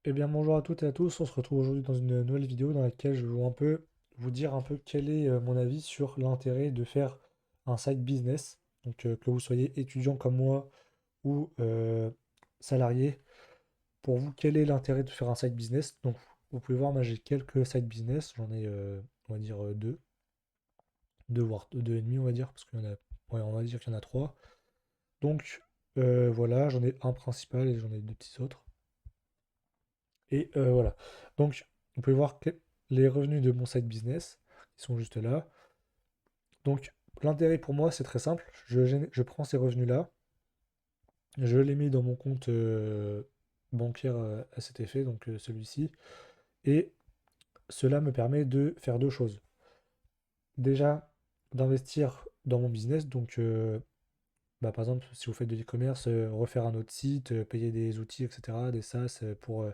Eh bien bonjour à toutes et à tous, on se retrouve aujourd'hui dans une nouvelle vidéo dans laquelle je vais vous dire un peu quel est mon avis sur l'intérêt de faire un side business. Donc que vous soyez étudiant comme moi ou salarié, pour vous, quel est l'intérêt de faire un side business? Donc vous pouvez voir, moi j'ai quelques side business, j'en ai on va dire deux voire deux et demi on va dire, parce qu'il y en a, ouais, on va dire qu'il y en a trois. Donc voilà, j'en ai un principal et j'en ai deux petits autres. Et voilà. Donc, vous pouvez voir les revenus de mon side business, qui sont juste là. Donc, l'intérêt pour moi, c'est très simple. Je prends ces revenus-là, je les mets dans mon compte bancaire à cet effet, donc celui-ci. Et cela me permet de faire deux choses. Déjà, d'investir dans mon business. Donc, par exemple, si vous faites de l'e-commerce, refaire un autre site, payer des outils, etc., des SaaS pour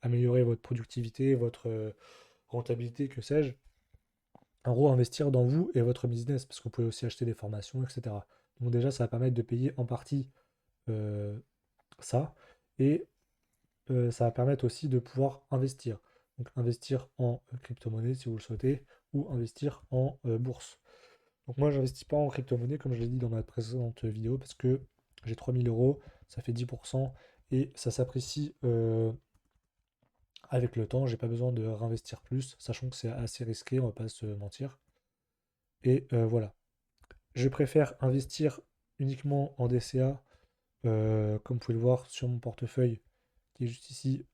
améliorer votre productivité, votre rentabilité, que sais-je. En gros, investir dans vous et votre business, parce que vous pouvez aussi acheter des formations, etc. Donc déjà, ça va permettre de payer en partie euh, ça, et ça va permettre aussi de pouvoir investir. Donc investir en crypto-monnaie si vous le souhaitez, ou investir en bourse. Donc moi, j'investis pas en crypto-monnaie, comme je l'ai dit dans ma précédente vidéo, parce que j'ai 3 000 euros, ça fait 10%, et ça s'apprécie avec le temps. J'ai pas besoin de réinvestir plus, sachant que c'est assez risqué, on va pas se mentir. Et voilà. Je préfère investir uniquement en DCA, comme vous pouvez le voir sur mon portefeuille qui est juste ici.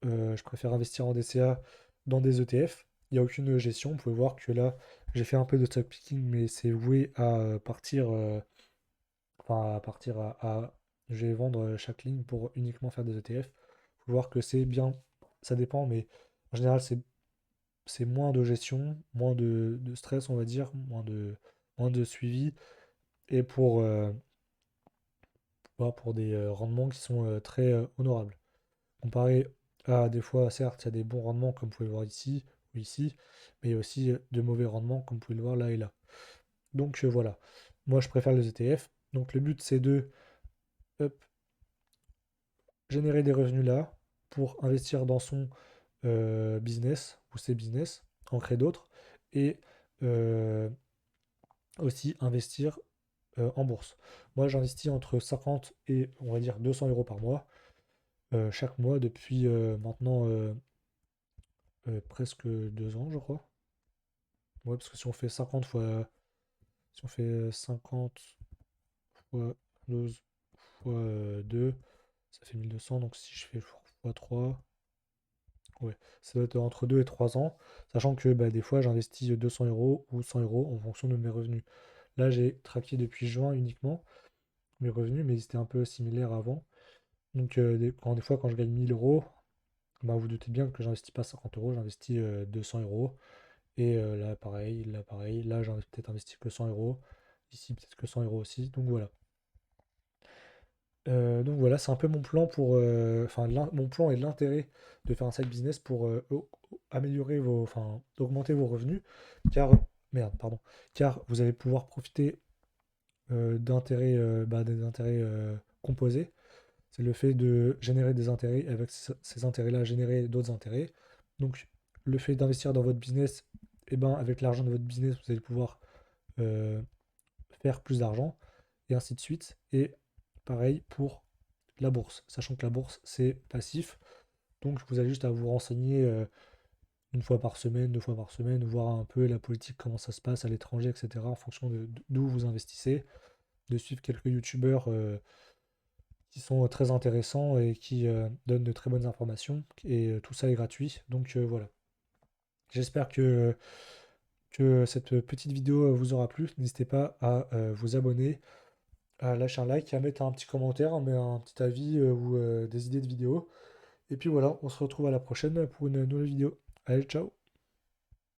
Je préfère investir en DCA dans des ETF. Il n'y a aucune gestion. Vous pouvez voir que là, j'ai fait un peu de stock picking, mais c'est voué à partir, enfin à partir je vais vendre chaque ligne pour uniquement faire des ETF. Vous pouvez voir que c'est bien, ça dépend, mais en général, c'est moins de gestion, moins de stress, on va dire, moins de suivi. Et pour des rendements qui sont très honorables. Comparé à des fois, certes, il y a des bons rendements comme vous pouvez le voir ici ou ici, mais il y a aussi de mauvais rendements comme vous pouvez le voir là et là. Donc voilà, moi je préfère les ETF. Donc le but c'est de hop, générer des revenus là pour investir dans son business ou ses business, en créer d'autres, et euh, aussi investir en bourse. Moi j'investis entre 50 et on va dire 200 euros par mois. Chaque mois depuis maintenant presque 2 ans, je crois. Ouais, parce que si on fait 50 fois, si on fait 50 fois 12 fois 2, ça fait 1 200. Donc si je fais fois 3, ouais, ça doit être entre 2 et 3 ans. Sachant que bah, des fois, j'investis 200 euros ou 100 euros en fonction de mes revenus. Là, j'ai traqué depuis juin uniquement mes revenus, mais ils étaient un peu similaires avant. Donc, des fois, quand je gagne 1000 euros, bah, vous doutez bien que j'investis pas 50 euros, j'investis 200 euros. Et là, pareil. Là, j'en ai peut-être investi que 100 euros. Ici, peut-être que 100 euros aussi. Donc voilà, c'est un peu mon plan enfin, mon plan et l'intérêt de faire un side business pour améliorer enfin, augmenter vos revenus. Car, merde, pardon. Car vous allez pouvoir profiter des intérêts composés. C'est le fait de générer des intérêts, et avec ces intérêts-là, générer d'autres intérêts. Donc, le fait d'investir dans votre business, et ben, avec l'argent de votre business, vous allez pouvoir euh, faire plus d'argent, et ainsi de suite. Et pareil pour la bourse, sachant que la bourse, c'est passif. Donc, vous avez juste à vous renseigner une fois par semaine, 2 fois par semaine, voir un peu la politique, comment ça se passe à l'étranger, etc., en fonction d'où vous investissez, de suivre quelques youtubeurs qui sont très intéressants et qui donnent de très bonnes informations. Et tout ça est gratuit. Donc voilà. J'espère que cette petite vidéo vous aura plu. N'hésitez pas à vous abonner, à lâcher un like, à mettre un petit commentaire, à mettre un petit avis ou des idées de vidéos. Et puis voilà, on se retrouve à la prochaine pour une nouvelle vidéo. Allez, ciao!